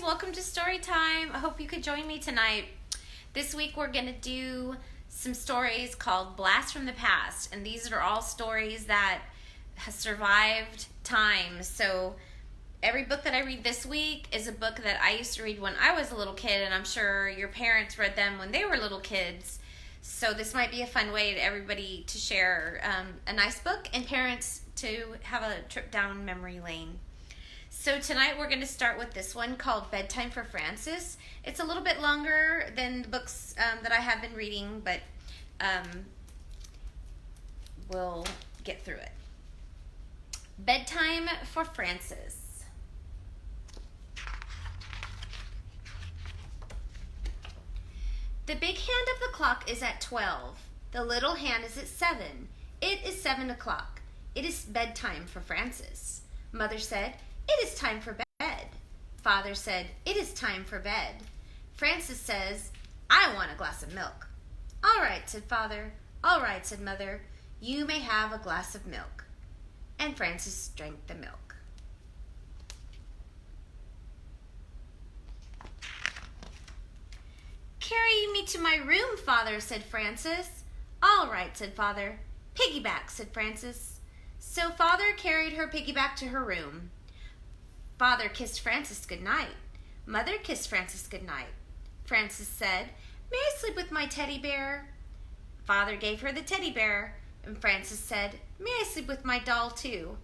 welcome to story time. I hope you could join me tonight. This week we're going to do some stories called Blast from the Past, and these are all stories that have survived time. So every book that I read this week is a book that I used to read when I was a little kid, and I'm sure your parents read them when they were little kids. So this might be a fun way to everybody to share a nice book and parents to have a trip down memory lane. So tonight we're going to start with this one called Bedtime for Frances. It's a little bit longer than the books that I have been reading, but we'll get through it. Bedtime for Frances. The big hand of the clock is at 12. The little hand is at 7. It is 7 o'clock. It is bedtime for Frances. Mother said, "It is time for bed." Father said, "It is time for bed." Frances says, "I want a glass of milk." "All right," said Father. "All right," said Mother. "You may have a glass of milk." And Frances drank the milk. "Carry me to my room, Father," said Frances. "All right," said Father. "Piggyback," said Frances. So Father carried her piggyback to her room. Father kissed Frances goodnight. Mother kissed Frances goodnight. Frances said, "May I sleep with my teddy bear?" Father gave her the teddy bear, and Frances said, "May I sleep with my doll too?"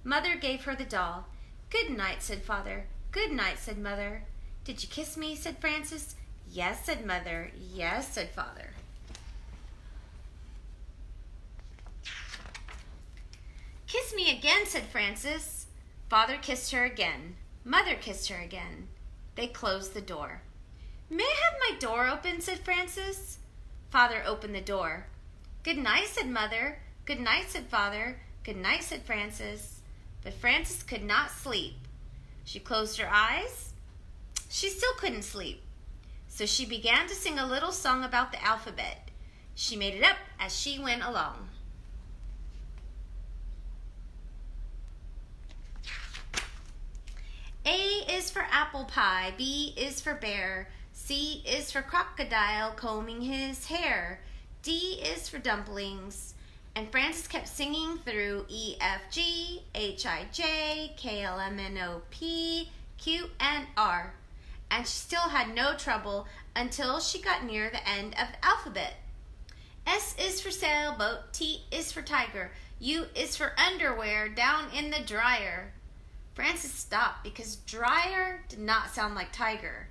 Mother gave her the doll. "Good night," said Father. "Good night," said Mother. "Did you kiss me?" said Frances. "Yes," said Mother. "Yes," said Father. "Kiss me again," said Frances. Father kissed her again. Mother kissed her again. They closed the door. "May I have my door open?" said Frances. Father opened the door. "Good night," said Mother. "Good night," said Father. "Good night," said Frances. But Frances could not sleep. She closed her eyes. She still couldn't sleep. So she began to sing a little song about the alphabet. She made it up as she went along. A is for apple pie, B is for bear, C is for crocodile combing his hair, D is for dumplings. And Frances kept singing through E, F, G, H, I, J, K, L, M, N, O, P, Q, and R. And she still had no trouble until she got near the end of the alphabet. S is for sailboat, T is for tiger, U is for underwear down in the dryer. Frances stopped because dryer did not sound like tiger.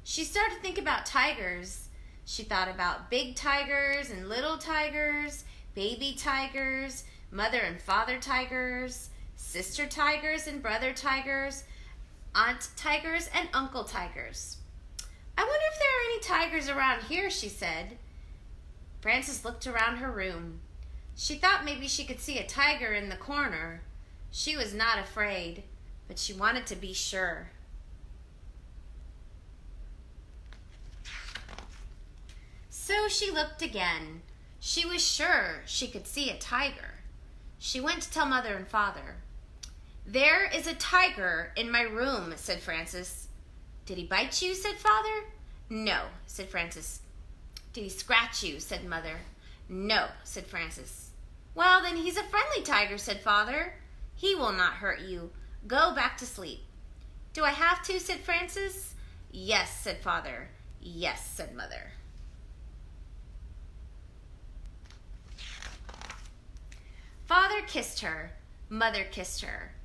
She started to think about tigers. She thought about big tigers and little tigers, baby tigers, mother and father tigers, sister tigers and brother tigers, aunt tigers and uncle tigers. "I wonder if there are any tigers around here," she said. Frances looked around her room. She thought maybe she could see a tiger in the corner. She was not afraid, but she wanted to be sure. So she looked again. She was sure she could see a tiger. She went to tell Mother and Father. "There is a tiger in my room," said Frances. "Did he bite you?" said Father. "No," said Frances. "Did he scratch you?" said Mother. "No," said Frances. "Well, then he's a friendly tiger," said Father. "He will not hurt you. Go back to sleep." "Do I have to?" said Frances. "Yes," said Father. "Yes," said Mother. Father kissed her. Mother kissed her.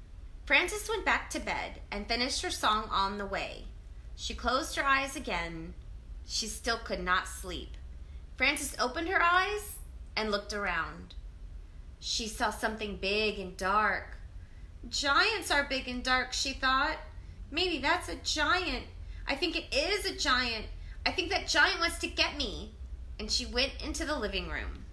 Frances went back to bed and finished her song on the way. She closed her eyes again. She still could not sleep. Frances opened her eyes and looked around. She saw something big and dark. "Giants are big and dark," she thought. "Maybe that's a giant. I think it is a giant. I think that giant wants to get me." And she went into the living room.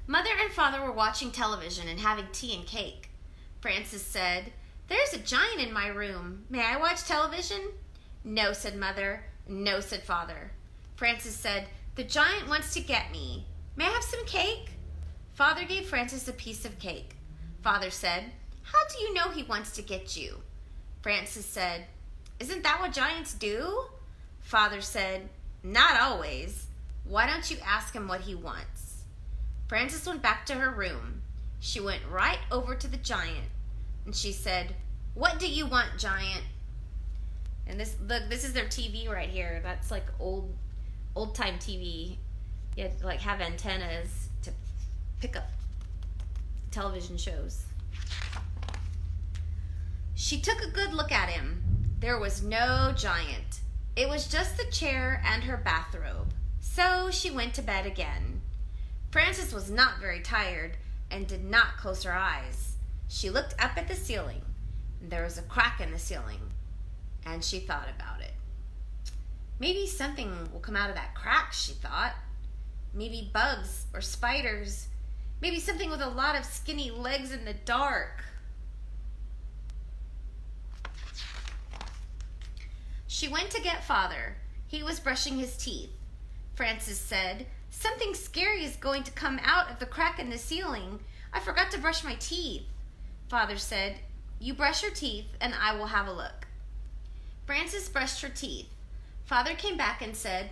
Mother and Father were watching television and having tea and cake. Frances said, "There's a giant in my room. May I watch television?" "No," said Mother. "No," said Father. Frances said, "The giant wants to get me. May I have some cake?" Father gave Frances a piece of cake. Father said, "How do you know he wants to get you?" Frances said, "Isn't that what giants do?" Father said, "Not always. Why don't you ask him what he wants?" Frances went back to her room. She went right over to the giant, and she said, "What do you want, giant?" And this is their TV right here. That's like old time TV. You had to like have antennas to pick up television shows. She took a good look at him. There was no giant. It was just the chair and her bathrobe. So she went to bed again. Frances was not very tired and did not close her eyes. She looked up at the ceiling. There was a crack in the ceiling, and she thought about it. Maybe something will come out of that crack, she thought. Maybe bugs or spiders. Maybe something with a lot of skinny legs in the dark. She went to get Father. He was brushing his teeth. Frances said, "Something scary is going to come out of the crack in the ceiling. I forgot to brush my teeth." Father said, "You brush your teeth and I will have a look." Frances brushed her teeth. Father came back and said,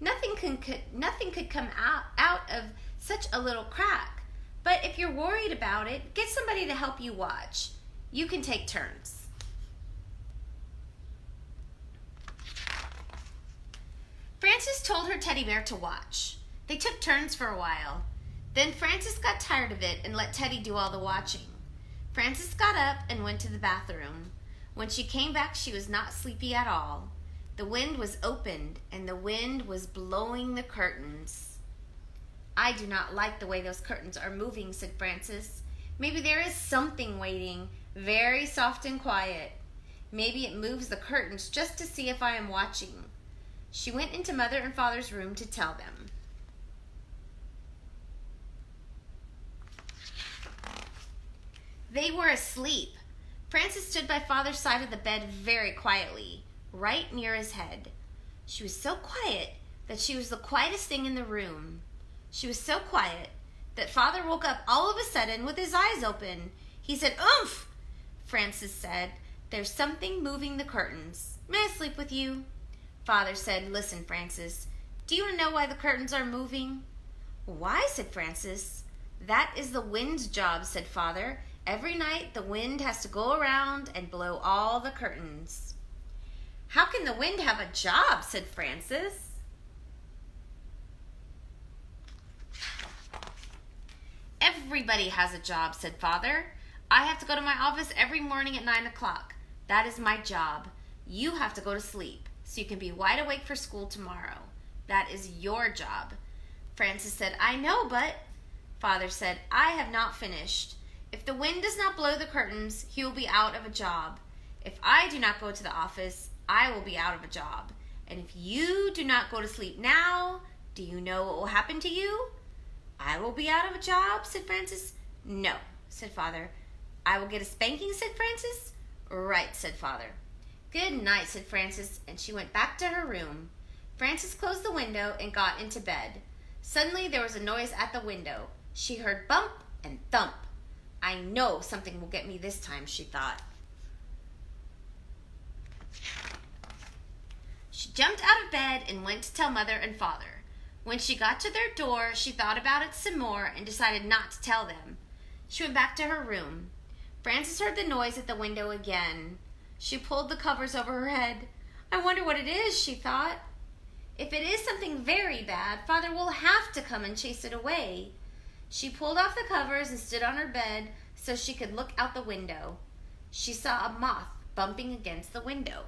Nothing could come out of such a little crack. But if you're worried about it, get somebody to help you watch. You can take turns." Frances told her teddy bear to watch. They took turns for a while. Then Frances got tired of it and let Teddy do all the watching. Frances got up and went to the bathroom. When she came back, she was not sleepy at all. The wind was opened, and the wind was blowing the curtains. "I do not like the way those curtains are moving," said Frances. "Maybe there is something waiting, very soft and quiet. Maybe it moves the curtains just to see if I am watching." She went into Mother and Father's room to tell them. They were asleep. Frances stood by Father's side of the bed very quietly, right near his head. She was so quiet that she was the quietest thing in the room. She was so quiet that Father woke up all of a sudden with his eyes open. He said, "Oomph!" Frances said, "There's something moving the curtains. May I sleep with you?" Father said, "Listen, Frances, do you know why the curtains are moving?" "Why?" said Frances. "That is the wind's job," said Father. "Every night the wind has to go around and blow all the curtains." "How can the wind have a job?" said Frances. "Everybody has a job," said Father. "I have to go to my office every morning at 9 o'clock. That is my job. You have to go to sleep so you can be wide awake for school tomorrow. That is your job." Frances said, "I know, but..." Father said, "I have not finished. If the wind does not blow the curtains, he will be out of a job. If I do not go to the office, I will be out of a job. And if you do not go to sleep now, do you know what will happen to you?" "I will be out of a job," said Frances. "No," said Father. "I will get a spanking," said Frances. "Right," said Father. "Good night," said Frances, and she went back to her room. Frances closed the window and got into bed. Suddenly there was a noise at the window. She heard bump and thump. "I know something will get me this time," she thought. She jumped out of bed and went to tell Mother and Father. When she got to their door, she thought about it some more and decided not to tell them. She went back to her room. Frances heard the noise at the window again. She pulled the covers over her head. "I wonder what it is," she thought. "If it is something very bad, Father will have to come and chase it away." She pulled off the covers and stood on her bed so she could look out the window. She saw a moth bumping against the window.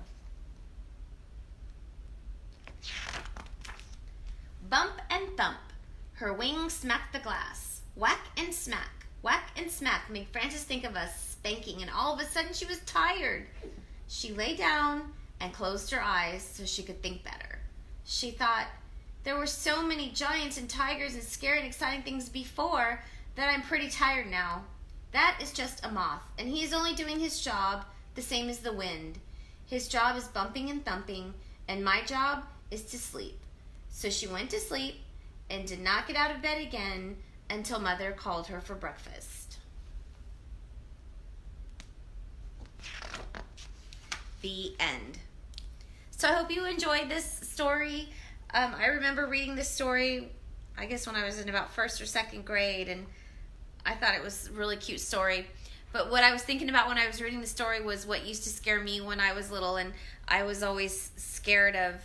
Bump and thump. Her wings smacked the glass. Whack and smack made Frances think of a spanking, and all of a sudden she was tired. She lay down and closed her eyes so she could think better. She thought, "There were so many giants and tigers and scary and exciting things before that I'm pretty tired now. That is just a moth, and he is only doing his job the same as the wind. His job is bumping and thumping, and my job is to sleep." So she went to sleep and did not get out of bed again until Mother called her for breakfast. The end. So I hope you enjoyed this story. I remember reading this story, I guess when I was in about 1st or 2nd grade, and I thought it was a really cute story. But what I was thinking about when I was reading the story was what used to scare me when I was little, and I was always scared of,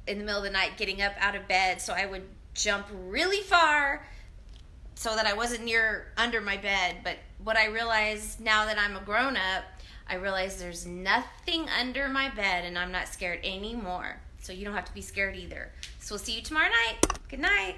in the middle of the night, getting up out of bed, so I would jump really far so that I wasn't under my bed. But what I realized now that I'm a grown-up, I realize there's nothing under my bed, and I'm not scared anymore. So you don't have to be scared either. So we'll see you tomorrow night. Good night.